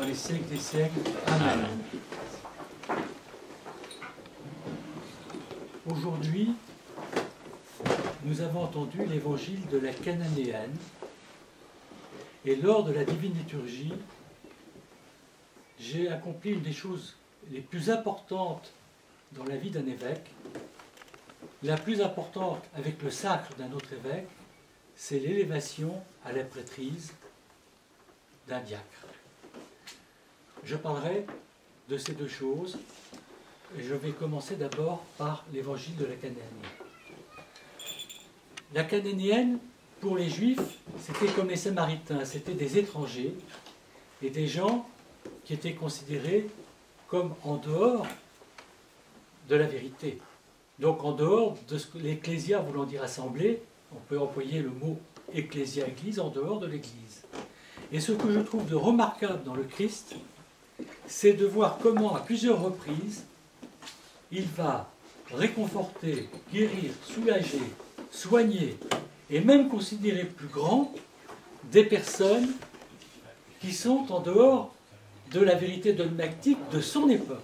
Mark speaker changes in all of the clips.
Speaker 1: les siècles des siècles. Amen. Aujourd'hui, nous avons entendu l'évangile de la Cananéenne, et lors de la divine liturgie, j'ai accompli une des choses les plus importantes dans la vie d'un évêque. La plus importante avec le sacre d'un autre évêque, c'est l'élévation à la prêtrise d'un diacre. Je parlerai de ces deux choses, et je vais commencer d'abord par l'évangile de la Cananéenne. La Cananéenne, pour les Juifs, c'était comme les Samaritains, c'était des étrangers et des gens qui étaient considérés comme en dehors de la vérité. Donc en dehors de ce que l'ecclésia voulant dire assemblée, on peut employer le mot ecclésia, église, en dehors de l'église. Et ce que je trouve de remarquable dans le Christ, c'est de voir comment, à plusieurs reprises, il va réconforter, guérir, soulager, soigner, et même considérer plus grand des personnes qui sont en dehors de la vérité dogmatique de son époque.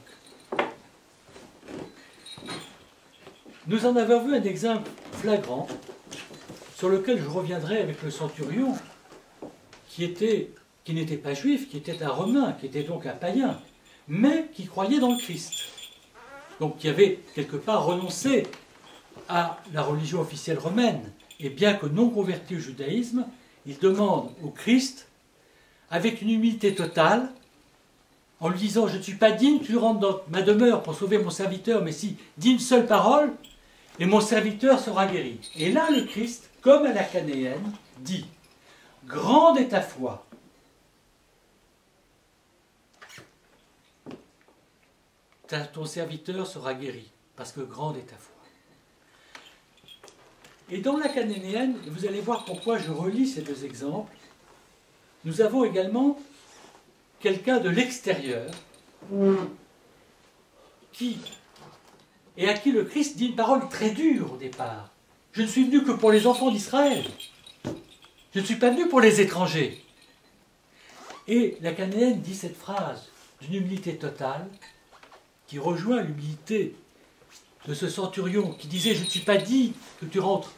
Speaker 1: Nous en avons vu un exemple flagrant, sur lequel je reviendrai avec le centurion, qui n'était pas juif, qui était un romain, qui était donc un païen, mais qui croyait dans le Christ. Donc qui avait quelque part renoncé à la religion officielle romaine, et bien que non converti au judaïsme, il demande au Christ, avec une humilité totale, en lui disant « Je ne suis pas digne, tu rentres dans ma demeure pour sauver mon serviteur, mais si, dis une seule parole, et mon serviteur sera guéri. » Et là, le Christ, comme à la Cananéenne, dit « Grande est ta foi. » Ton serviteur sera guéri, parce que grande est ta foi. Et dans la Cananéenne, vous allez voir pourquoi je relis ces deux exemples, nous avons également quelqu'un de l'extérieur et à qui le Christ dit une parole très dure au départ. « Je ne suis venu que pour les enfants d'Israël. Je ne suis pas venu pour les étrangers. » Et la Cananéenne dit cette phrase d'une humilité totale qui rejoint l'humilité de ce centurion qui disait « Je ne suis pas dit que tu rentres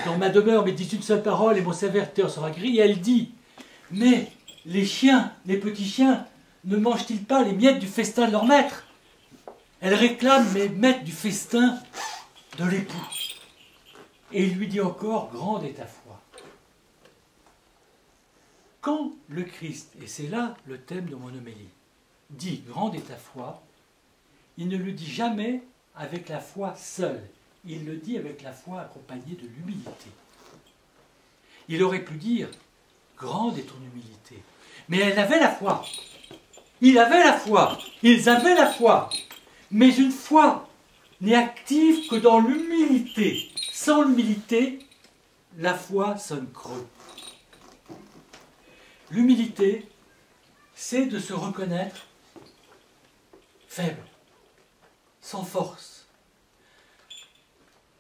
Speaker 1: dans ma demeure, mais dis une seule parole et mon serviteur sera guéri. » Et elle dit « Mais les chiens, les petits chiens, ne mangent-ils pas les miettes du festin de leur maître ?» Elle réclame les miettes du festin de l'époux. Et il lui dit encore « Grande est ta foi. » Quand le Christ, et c'est là le thème de mon homélie, dit « Grande est ta foi », il ne le dit jamais avec la foi seule. Il le dit avec la foi accompagnée de l'humilité. Il aurait pu dire « Grande est ton humilité ». Mais elle avait la foi. Il avait la foi. Ils avaient la foi. Mais une foi n'est active que dans l'humilité. Sans l'humilité, la foi sonne creux. L'humilité, c'est de se reconnaître faible, sans force.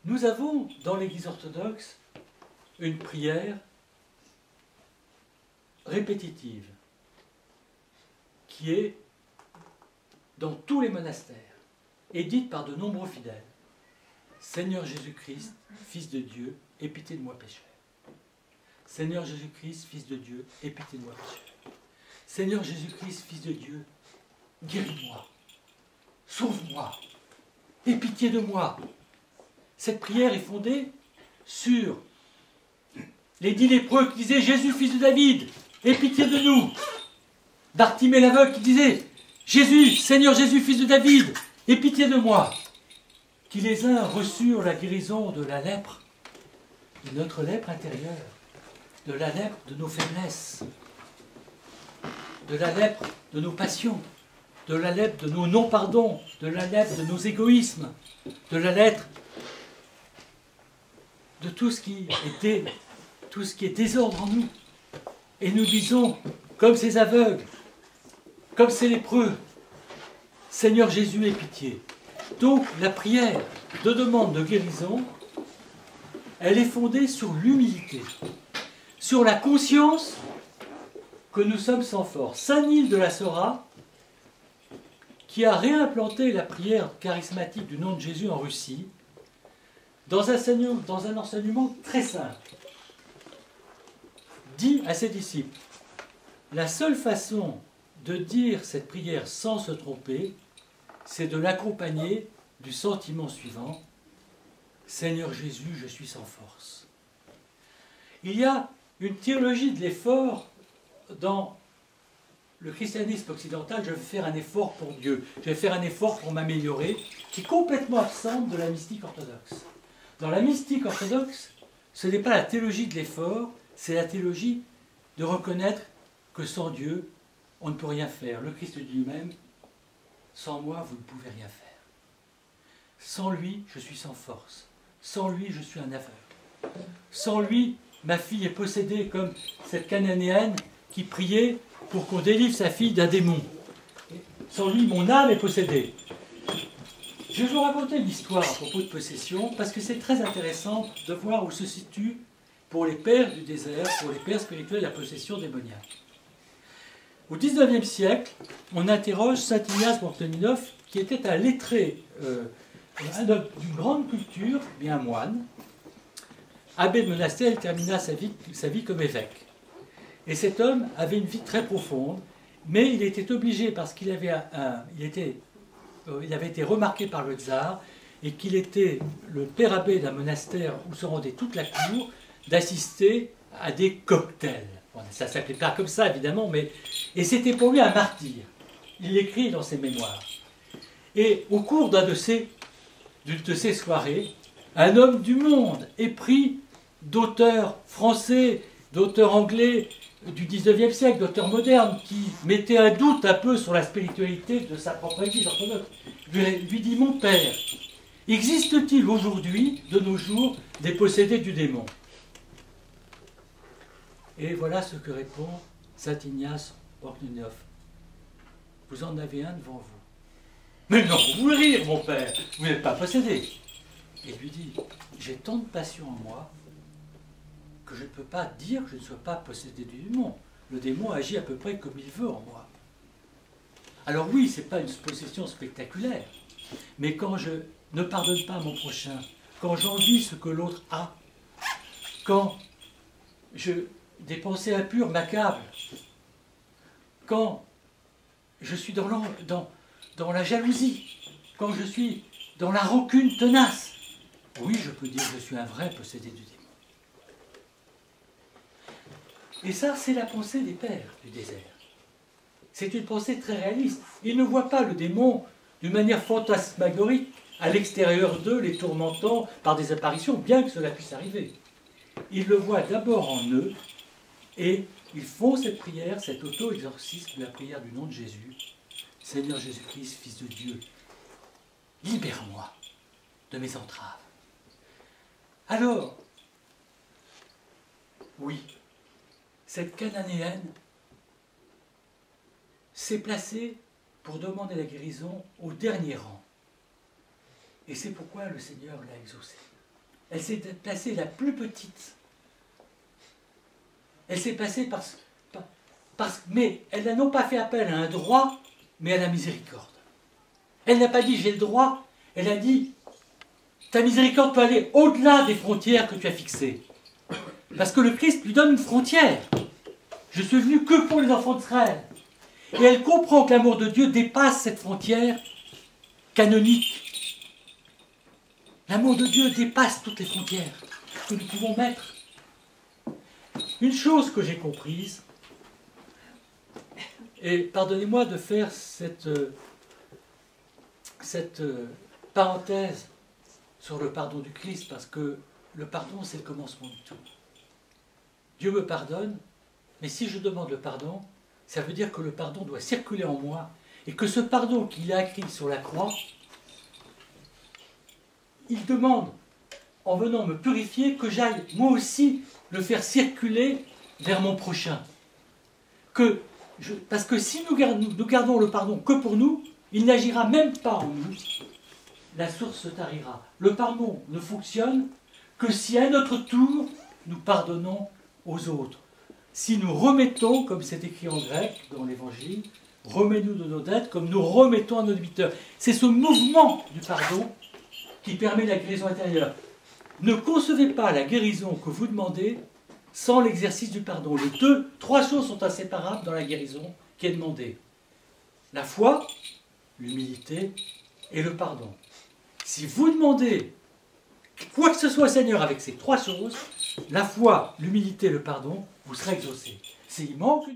Speaker 1: Nous avons dans l'Église orthodoxe une prière répétitive qui est dans tous les monastères et dite par de nombreux fidèles. Seigneur Jésus-Christ, Fils de Dieu, aie pitié de moi pécheur. Seigneur Jésus-Christ, Fils de Dieu, aie pitié de moi pécheur. Seigneur Jésus-Christ, Fils de Dieu, guéris-moi, sauve-moi, aie pitié de moi. Cette prière est fondée sur les 10 lépreux qui disaient « Jésus, fils de David, aie pitié de nous ». Bartimée l'aveugle qui disait « Jésus, Seigneur Jésus, fils de David, aie pitié de moi ». Qui les uns reçurent la guérison de la lèpre, de notre lèpre intérieure, de la lèpre de nos faiblesses, de la lèpre de nos passions, de la lèpre de nos non-pardons, de la lèpre de nos égoïsmes, de la lèpre de tout ce qui est désordre en nous. Et nous disons, comme ces aveugles, comme ces lépreux, Seigneur Jésus, aie pitié. Donc la prière de demande de guérison, elle est fondée sur l'humilité, sur la conscience que nous sommes sans force. Saint Nil de la Sora, qui a réimplanté la prière charismatique du nom de Jésus en Russie, dans un enseignement très simple, dit à ses disciples, la seule façon de dire cette prière sans se tromper, c'est de l'accompagner du sentiment suivant, Seigneur Jésus, je suis sans force. Il y a une théologie de l'effort dans le christianisme occidental, je vais faire un effort pour Dieu, je vais faire un effort pour m'améliorer, qui est complètement absente de la mystique orthodoxe. Dans la mystique orthodoxe, ce n'est pas la théologie de l'effort, c'est la théologie de reconnaître que sans Dieu, on ne peut rien faire. Le Christ dit lui-même, sans moi, vous ne pouvez rien faire. Sans lui, je suis sans force. Sans lui, je suis un aveugle. Sans lui, ma fille est possédée comme cette cananéenne qui priait pour qu'on délivre sa fille d'un démon. Sans lui, mon âme est possédée. Je vais vous raconter une histoire à propos de possession, parce que c'est très intéressant de voir où se situe, pour les pères du désert, pour les pères spirituels, la possession démoniaque. Au XIXe siècle, on interroge saint Ignace Morteminov, qui était un lettré, un homme d'une grande culture, bien un moine. Abbé de monastère, il termina sa vie comme évêque. Et cet homme avait une vie très profonde, mais il était obligé, parce qu'il avait il avait été remarqué par le tsar, et qu'il était le père abbé d'un monastère où se rendait toute la cour, d'assister à des cocktails. Bon, ça ne s'appelait pas comme ça, évidemment, mais... Et c'était pour lui un martyr. Il l'écrit dans ses mémoires. Et au cours d'une de ces soirées, un homme du monde, épris d'auteurs français, d'auteurs anglais du XIXe siècle, d'auteurs modernes, qui mettaient un doute un peu sur la spiritualité de sa propre église orthodoxe, lui dit, mon père, existe-t-il aujourd'hui, de nos jours, des possédés du démon? Et voilà ce que répond saint Ignace Morteminov. Vous en avez un devant vous. Mais non, vous voulez rire, mon père, vous n'êtes pas possédé. Et il lui dit, j'ai tant de passion en moi que je ne peux pas dire que je ne sois pas possédé du démon. Le démon agit à peu près comme il veut en moi. Alors oui, ce n'est pas une possession spectaculaire, mais quand je ne pardonne pas à mon prochain, quand j'envie ce que l'autre a, quand des pensées impures m'accablent, quand je suis dans la jalousie, quand je suis dans la rancune tenace, oui, je peux dire que je suis un vrai possédé du démon. Et ça, c'est la pensée des pères du désert. C'est une pensée très réaliste. Ils ne voient pas le démon d'une manière fantasmagorique à l'extérieur d'eux, les tourmentant par des apparitions, bien que cela puisse arriver. Ils le voient d'abord en eux, et ils font cette prière, cet auto-exorcisme de la prière du nom de Jésus. Seigneur Jésus-Christ, Fils de Dieu, libère-moi de mes entraves. Alors, oui, cette cananéenne s'est placée pour demander la guérison au dernier rang. Et c'est pourquoi le Seigneur l'a exaucée. Elle s'est placée la plus petite. Elle s'est placée mais elle n'a non pas fait appel à un droit, mais à la miséricorde. Elle n'a pas dit j'ai le droit, elle a dit ta miséricorde peut aller au-delà des frontières que tu as fixées. Parce que le Christ lui donne une frontière. Je suis venu que pour les enfants d'Israël. Et elle comprend que l'amour de Dieu dépasse cette frontière canonique. L'amour de Dieu dépasse toutes les frontières que nous pouvons mettre. Une chose que j'ai comprise, et pardonnez-moi de faire cette parenthèse sur le pardon du Christ, parce que le pardon, c'est le commencement du tout. Dieu me pardonne, mais si je demande le pardon, ça veut dire que le pardon doit circuler en moi, et que ce pardon qu'il a écrit sur la croix, il demande, en venant me purifier, que j'aille moi aussi le faire circuler vers mon prochain. Parce que si nous gardons le pardon que pour nous, il n'agira même pas en nous, la source se tarira. Le pardon ne fonctionne que si à notre tour, nous pardonnons aux autres. si nous remettons, comme c'est écrit en grec dans l'Évangile, remets-nous de nos dettes comme nous remettons à nos débiteurs. C'est ce mouvement du pardon qui permet la guérison intérieure. Ne concevez pas la guérison que vous demandez sans l'exercice du pardon. Trois choses sont inséparables dans la guérison qui est demandée. La foi, l'humilité et le pardon. Si vous demandez quoi que ce soit au Seigneur avec ces trois choses, la foi, l'humilité et le pardon, vous serez exaucé. S'il manque